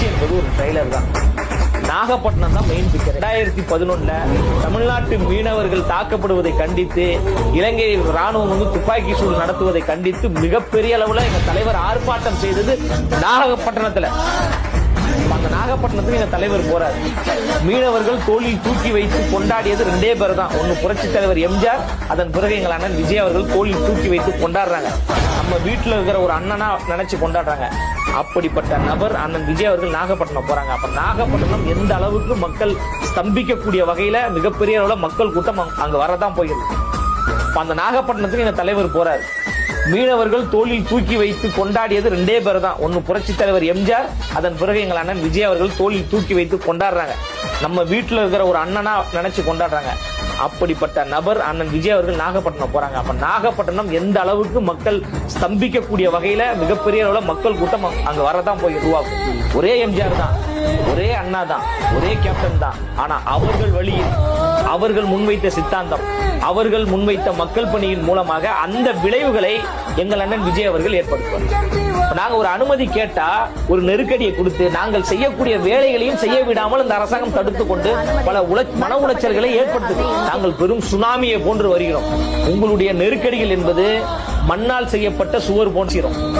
புரட்சி என்பது ஒரு ட்ரெய்லர் தான். நாகப்பட்டினம் தான் மெயின் பிக்சர். 2011 தமிழ்நாட்டு மீனவர்கள் தாக்கப்படுவதை கண்டித்து இலங்கை ராணுவம் துப்பாக்கி சூடு நடத்துவதை கண்டித்து மிகப்பெரிய அளவுல எங்க தலைவர் ஆர்ப்பாட்டம் செய்தது நாகப்பட்டினத்துல. அந்த நாகப்பட்டினத்துக்கு எங்க தலைவர் போறாரு. மீனவர்கள் தோளில் தூக்கி வைத்து கொண்டாடியது 2 பேர் தான். ஒன்னு புரட்சி தலைவர் எம்ஜிஆர், அதன் பிறகு எங்கள் அண்ணன் விஜய் அவர்கள் தோளில் தூக்கி வைத்து கொண்டாடுறாங்க. நம்ம வீட்டுல இருக்கிற ஒரு அண்ணனா நினைச்சு கொண்டாடுறாங்க. அப்படிப்பட்ட நபர் அண்ணன் விஜய் அவர்கள் நாகப்பட்டினம் போறாங்க. அப்ப நாகப்பட்டினம் எந்த அளவுக்கு மக்கள் ஸ்தம்பிக்கக்கூடிய வகையில மிகப்பெரிய அளவுல மக்கள் கூட்டம் அங்க வரதான் போகிறது. அந்த நாகப்பட்டினத்துக்கு எங்க தலைவர் போறாரு. மீனவர்கள் தோளில் தூக்கி வைத்து கொண்டாடியது 2 பேர் தான். ஒன்னு புரட்சி தலைவர் எம்ஜிஆர், அதன் பிறகு எங்கள் அண்ணன் விஜய் அவர்கள் தோளில் தூக்கி வைத்து கொண்டாடுறாங்க. நம்ம வீட்டுல இருக்கிற ஒரு அண்ணனா நினைச்சு கொண்டாடுறாங்க. அப்படிப்பட்ட நபர் அண்ணன் விஜய் அவர்கள் நாகப்பட்டினம் போறாங்க. அப்ப நாகப்பட்டினம் எந்த அளவுக்கு மக்கள் ஸ்தம்பிக்கக்கூடிய வகையில மிகப்பெரிய அளவுல மக்கள் கூட்டம் அங்க வரதான் போய் உருவாக்கும். ஒரே எம்ஜிஆர் தான், ஒரே அண்ணா தான், ஒரே கேப்டன் தான். ஆனா அவர்கள் வழியில், அவர்கள் முன்வைத்த சித்தாந்தம், அவர்கள் முன்வைத்த மக்கள் பணியின் மூலமாக அந்த விளைவுகளை எங்கள் அண்ணன் விஜய் அவர்கள் ஏற்படுத்துவார். நாங்க ஒரு அனுமதி கேட்டா ஒரு நெருக்கடியை கொடுத்து நாங்கள் செய்யக்கூடிய வேலைகளையும் செய்ய விடாமல் இந்த அரசாங்கம் தடுத்து கொண்டு பல மன உளைச்சல்களை ஏற்படுத்துது. நாங்கள் பெரும் சுனாமியை போன்று வருகிறோம். உங்களுடைய நெருக்கடிகள் என்பது மண்ணால் செய்யப்பட்ட சுவர் போன்றோம்.